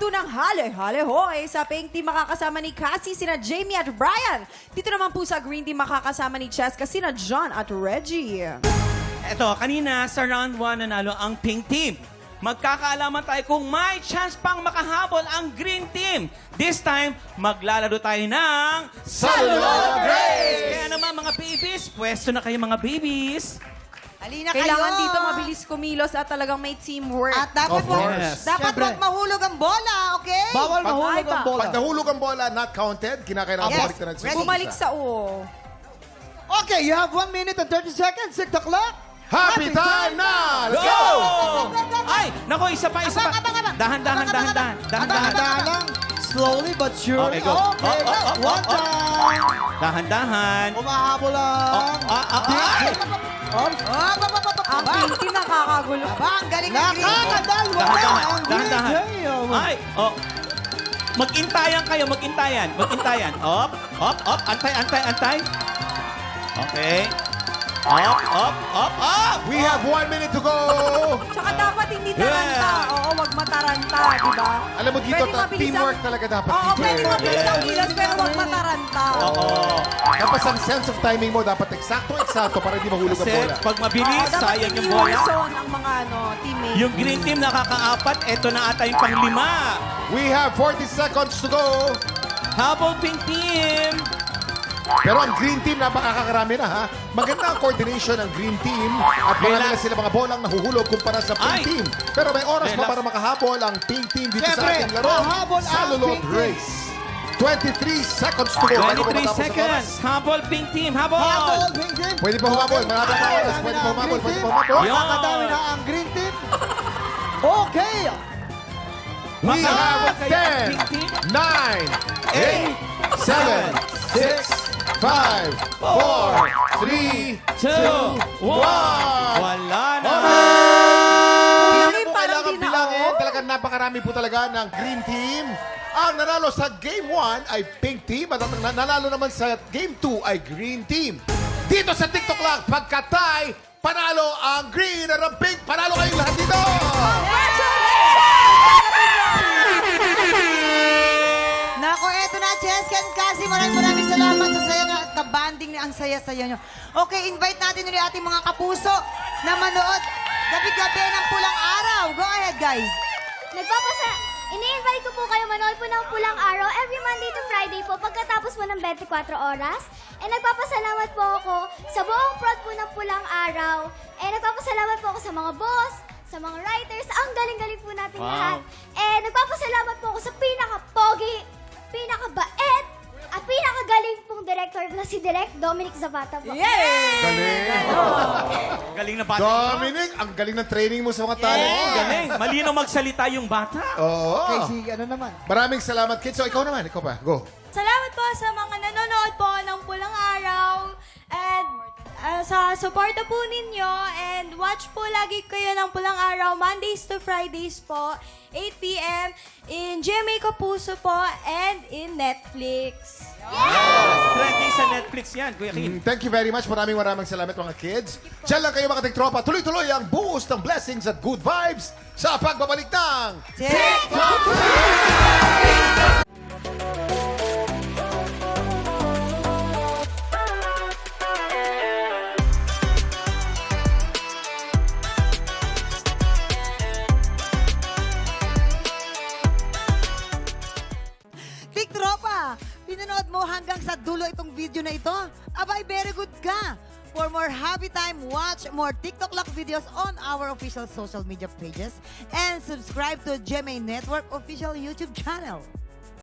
ng hale-hale hoy. Sa Pink Team makakasama ni Cassie, sina Jamie at Brian. Dito naman po sa Green Team makakasama ni Cheska, sina John at Reggie. Eto, kanina sa round 1 nanalo ang Pink Team. Magkakaalaman tayo kung may chance pang makahabol ang Green Team. This time, maglalaro tayo ng Salulod Race! Kaya naman mga babies, pwesto na kayo mga babies. Halina Kailangan kayo. dito mabilis kumilos at talagang may teamwork. At dapat Of course. dapat Siyempre. wag mahulog ang bola, okay? Bawal mahulog Ay, ang bola. Pag nahulog ang bola, not counted, kinakailangan Yes. balik na natin Ready? Bumalik sa O. Okay, you have 1 minute and 30 seconds. Tick the clock. Happy time na! Let's Go! go! Ay, nako, isa pa. Dahan-dahan. Dahan-dahan lang. Slowly but surely. Okay, go. Okay, one time. Dahan-dahan. Umahabol lang. Ay! Ang Pink Team nakakagulo. Aba, ang galing ng green. Nakakadalwa na Dahan-dahan. ang Green Dahan-dahan. Team. Ay, oh. Mag-intayan kayo, mag-intayan. Op. Antay. Okay. Up. We have 1 minute to go! Tsaka dapat hindi taranta. Yeah. Oo, wag mataranta, di ba? Alam mo dito, Pwede mabilis teamwork ang- talaga dapat Oo, dito. pwede eh. mabilis ang kilos, pero wag mataranta. Oo. Tapos ang sense of timing mo, dapat eksakto para hindi mahulog ang Kasi bola. pag mabilis, Dapat sayang yung hindi bola. zone ang mga teammates. Yung Green Team nakakaapat, eto na ata yung pang-5. We have 40 seconds to go. Habol Pink Team. Pero ang Green Team, napakakarami na ha. Maganda ang coordination ng Green Team at marami na sila mga bolang nahuhulog kumpara sa Pink Ay! Team. Pero may oras pa Relax. para makahabol ang Pink Team dito sa Siyempre, ating laro. mahabol ang Salulod Pink Team. Race. 23 seconds to go. Bago 23 matapos ang seconds. oras. Habol Pink Team. Habol. Habol, Pink Team. Pwede pa humabol. Marami pa oras. Pwede pa humabol. Pwede pa humabol. Yun. Nakakadami na ang Green Team. Okay. We Makahabol have kaya ang 10, Pink Team. 9, 8, 7, 6, 5, 4, 3, 2, 1. 1. Wala na. Hindi parang po kailangan di na bilangin. ako. Talagang napakarami po talaga ng Green Team. Ang nanalo sa Game 1 ay Pink Team at ang nanalo naman sa Game 2 ay Green Team. Dito sa TikTok lang, pagkatay, panalo ang Green at ang Pink. Panalo kayong lahat dito! Nako, eto na, Cheska and Cassie. Maraming salamat sa saya na kabanding ang saya-saya nyo. Okay, invite natin ulit ating mga kapuso na manood gabi-gabi ng Pulang Araw. Go ahead, guys. Ini-invite ko po kayo manood po ng Pulang Araw every Monday to Friday po pagkatapos po ng 24 oras. And nagpapasalamat po ako sa buong prod po ng Pulang Araw. And nagpapasalamat po ako sa mga boss, sa mga writers. Ang galing-galing po natin Wow. lahat. And nagpapasalamat po ako sa pinaka-pogi, pinaka-bait, at pinakagaling pong director na si Direk Dominic Zapata po. Galing! Galing na bata. Dominic, ang galing ng training mo sa mga talent mo. Galing. Malinaw magsalita yung bata. Oo. Okay, si ano naman. Maraming salamat, kids. So, ikaw naman. Ikaw pa. Go. Salamat po sa mga nanonood po ng Pulang Araw and sa suporta po ninyo and watch po lagi kayo ng Pulang Araw Mondays to Fridays po 8 p.m. in GMA Kapuso po and in Netflix. Trending sa Netflix yan, Kuya Kim. Thank you very much. Maraming salamat mga kids. Diyan lang kayo mga tiktropa. Tuloy-tuloy ang buhos ng blessings at good vibes sa pagbabalik ng TikTok! Tiktropa, pinanood mo hanggang sa dulo itong video na ito? Abay, very good ka! For more happy time, watch more TikTok Lock videos on our official social media pages and subscribe to GMA Network official YouTube channel.